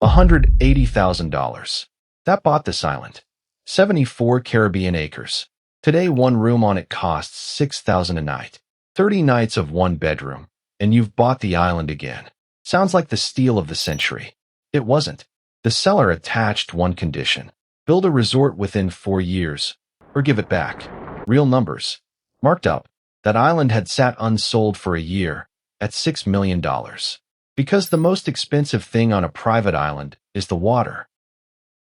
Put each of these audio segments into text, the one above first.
$180,000. That bought this island. 74 Caribbean acres. Today, one room on it costs $6,000 a night. 30 nights of one bedroom, and you've bought the island again. Sounds like the steal of the century. It wasn't. The seller attached one condition: build a resort within 4 years, or give it back. Real numbers. Marked up. That island had sat unsold for a year, at $6 million. Because the most expensive thing on a private island is the water.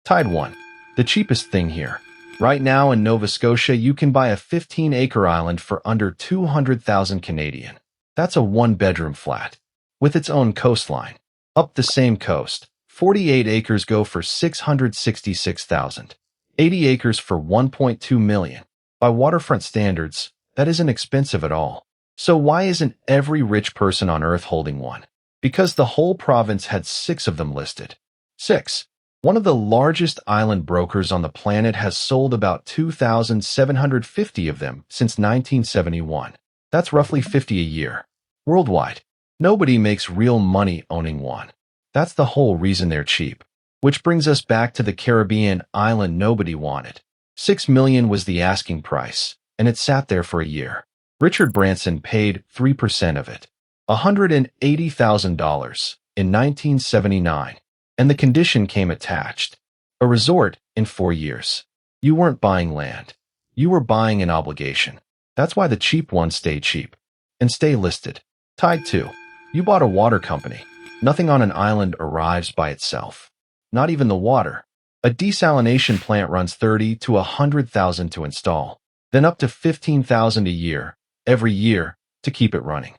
Tide 1. The cheapest thing here. Right now in Nova Scotia, you can buy a 15-acre island for under 200,000 Canadian. That's a one-bedroom flat, with its own coastline. Up the same coast, 48 acres go for 666,000. 80 acres for 1.2 million. By waterfront standards, that isn't expensive at all. So why isn't every rich person on Earth holding one? Because the whole province had 6 of them listed. 6. One of the largest island brokers on the planet has sold about 2,750 of them since 1971. That's roughly 50 a year. Worldwide, nobody makes real money owning one. That's the whole reason they're cheap. Which brings us back to the Caribbean island nobody wanted. $6 million was the asking price, and it sat there for a year. Richard Branson paid 3% of it, $180,000, in 1979. And the condition came attached: a resort in 4 years. You weren't buying land. You were buying an obligation. That's why the cheap ones stay cheap and stay listed. Tide 2. You bought a water company. Nothing on an island arrives by itself. Not even the water. A desalination plant runs $30,000 to $100,000 to install, then up to $15,000 a year, every year, to keep it running.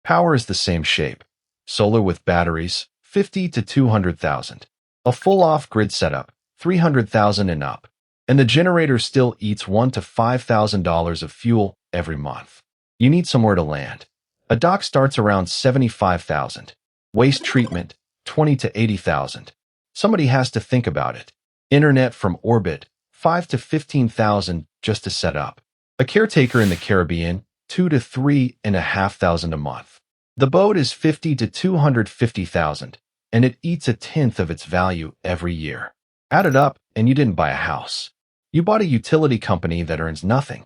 Power is the same shape. Solar with batteries, $50,000 to $200,000. A full off-grid setup, $300,000 and up. And the generator still eats $1,000 to $5,000 of fuel every month. You need somewhere to land. A dock starts around $75,000. Waste treatment, $20,000 to $80,000. Somebody has to think about it. Internet from orbit, $5,000 to $15,000 just to set up. A caretaker in the Caribbean, $2,000 to $3,500 a month. The boat is $50,000 to $250,000, and it eats a tenth of its value every year. Add it up, and you didn't buy a house. You bought a utility company that earns nothing.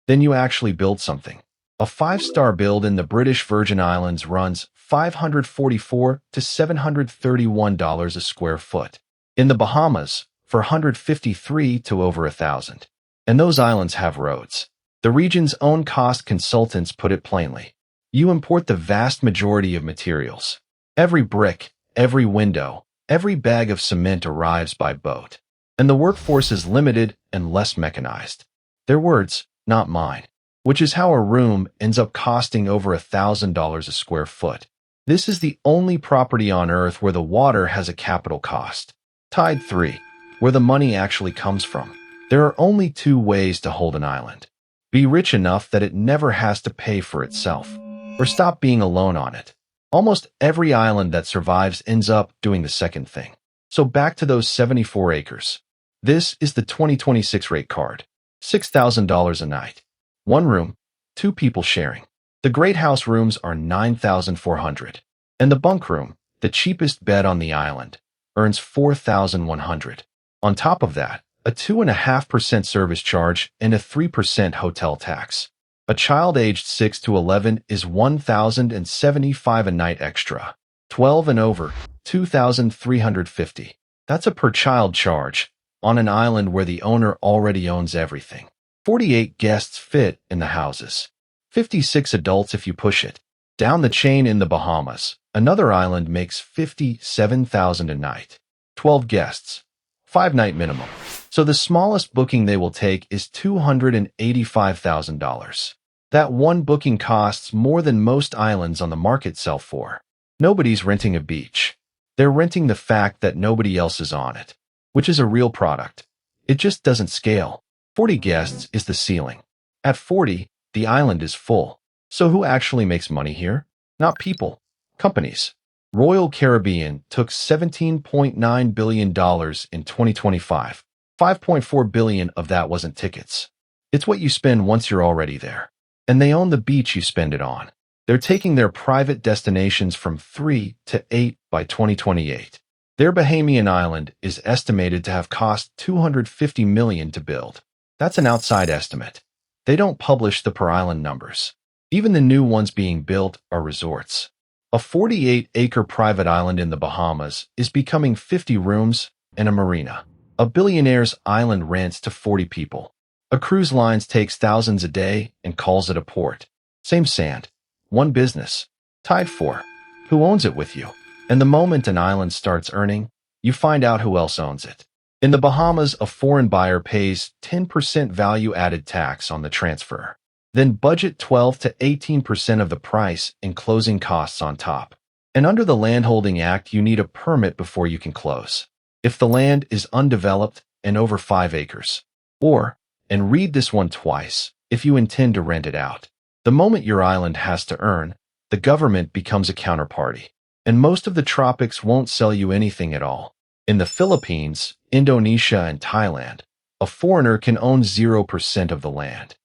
Then you actually build something. A 5-star build in the British Virgin Islands runs $544 to $731 a square foot. In the Bahamas, for $153 to over $1,000. And those islands have roads. The region's own cost consultants put it plainly. You import the vast majority of materials. Every brick, every window, every bag of cement arrives by boat. And the workforce is limited and less mechanized. Their words, not mine. Which is how a room ends up costing over $1,000 a square foot. This is the only property on Earth where the water has a capital cost. Tide 3. Where the money actually comes from. There are only 2 ways to hold an island. Be rich enough that it never has to pay for itself, or stop being alone on it. Almost every island that survives ends up doing the second thing. So back to those 74 acres. This is the 2026 rate card. $6,000 a night. 1 room, 2 people sharing. The great house rooms are $9,400. And the bunk room, the cheapest bed on the island, earns $4,100. On top of that, a 2.5% service charge and a 3% hotel tax. A child aged 6 to 11 is $1,075 a night extra. 12 and over, $2,350. That's a per-child charge, on an island where the owner already owns everything. 48 guests fit in the houses. 56 adults if you push it. Down the chain in the Bahamas, another island makes $57,000 a night. 12 guests. 5-night minimum. So the smallest booking they will take is $285,000. That one booking costs more than most islands on the market sell for. Nobody's renting a beach. They're renting the fact that nobody else is on it, which is a real product. It just doesn't scale. 40 guests is the ceiling. At 40, the island is full. So who actually makes money here? Not people. Companies. Royal Caribbean took $17.9 billion in 2025. $5.4 billion of that wasn't tickets. It's what you spend once you're already there. And they own the beach you spend it on. They're taking their private destinations from 3 to 8 by 2028. Their Bahamian island is estimated to have cost $250 million to build. That's an outside estimate. They don't publish the per-island numbers. Even the new ones being built are resorts. A 48-acre private island in the Bahamas is becoming 50 rooms and a marina. A billionaire's island rents to 40 people. A cruise line takes thousands a day and calls it a port. Same sand. One business. Tied for. Who owns it with you? And the moment an island starts earning, you find out who else owns it. In the Bahamas, a foreign buyer pays 10% value-added tax on the transfer. Then budget 12 to 18% of the price in closing costs on top. And under the Landholding Act, you need a permit before you can close. If the land is undeveloped and over 5 acres. Or, and read this one twice, if you intend to rent it out. The moment your island has to earn, the government becomes a counterparty. And most of the tropics won't sell you anything at all. In the Philippines, Indonesia, and Thailand, a foreigner can own 0% of the land.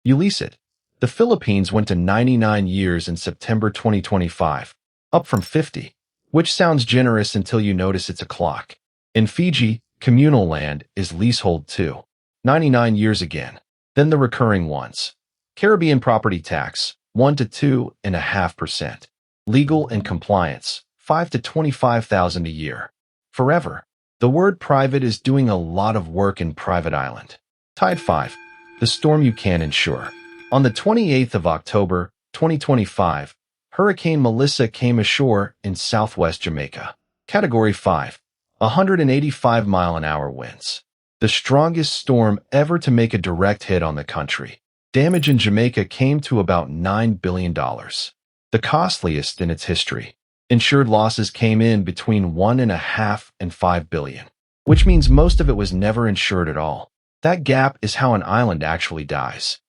You lease it. The Philippines went to 99 years in September 2025, up from 50, which sounds generous until you notice it's a clock. In Fiji, communal land is leasehold too. 99 years again. Then the recurring ones. Caribbean property tax, 1 to 2.5%. Legal and compliance, 5 to 25,000 a year. Forever. The word private is doing a lot of work in private island. Tide 5. The storm you can't insure. On the 28th of October, 2025, Hurricane Melissa came ashore in southwest Jamaica. Category 5. 185-mile-an-hour winds. The strongest storm ever to make a direct hit on the country. Damage in Jamaica came to about $9 billion. The costliest in its history. Insured losses came in between $1.5 and $5 billion, which means most of it was never insured at all. That gap is how an island actually dies.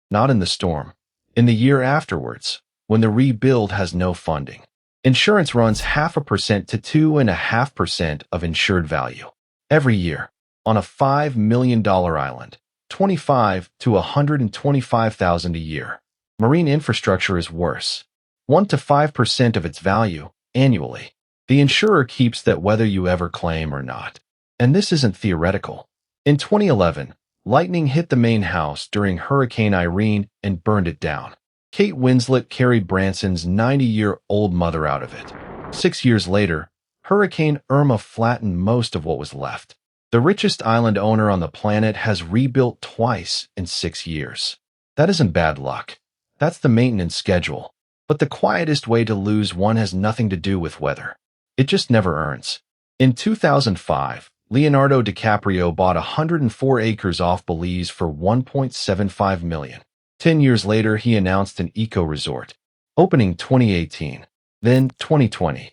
Not in the storm. In the year afterwards, when the rebuild has no funding. Insurance runs 0.5% to 2.5% of insured value. Every year. On a $5 million island. 25 to 125,000 a year. Marine infrastructure is worse. 1 to 5% of its value, annually. The insurer keeps that whether you ever claim or not. And this isn't theoretical. In 2011, lightning hit the main house during Hurricane Irene and burned it down. Kate Winslet carried Branson's 90-year-old mother out of it. 6 years later, Hurricane Irma flattened most of what was left. The richest island owner on the planet has rebuilt twice in 6 years. That isn't bad luck. That's the maintenance schedule. But the quietest way to lose one has nothing to do with weather. It just never earns. In 2005, Leonardo DiCaprio bought 104 acres off Belize for $1.75 million. 10 years later, he announced an eco-resort, opening 2018, then 2020.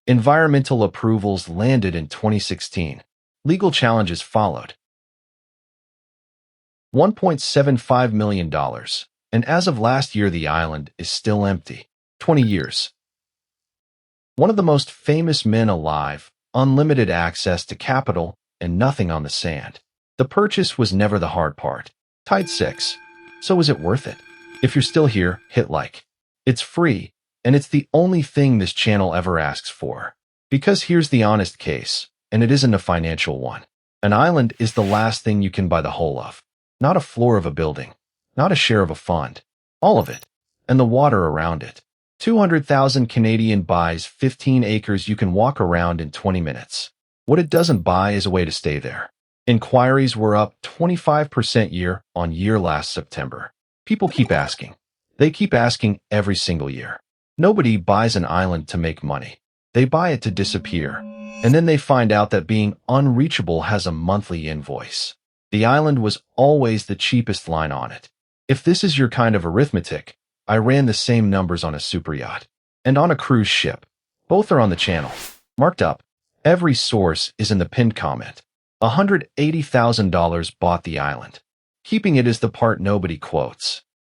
Environmental approvals landed in 2016. Legal challenges followed. $1.75 million, and as of last year, the island is still empty. 20 years. One of the most famous men alive, unlimited access to capital, and nothing on the sand. The purchase was never the hard part. Tide 6. So is it worth it? If you're still here, hit like. It's free, and it's the only thing this channel ever asks for. Because here's the honest case, and it isn't a financial one. An island is the last thing you can buy the whole of. Not a floor of a building. Not a share of a fund. All of it. And the water around it. 200,000 Canadian buys 15 acres you can walk around in 20 minutes. What it doesn't buy is a way to stay there. Inquiries were up 25% year-on-year last September. People keep asking. They keep asking every single year. Nobody buys an island to make money. They buy it to disappear. And then they find out that being unreachable has a monthly invoice. The island was always the cheapest line on it. If this is your kind of arithmetic, I ran the same numbers on a superyacht and on a cruise ship. Both are on the channel. Marked up. Every source is in the pinned comment. $180,000 bought the island. Keeping it is the part nobody quotes.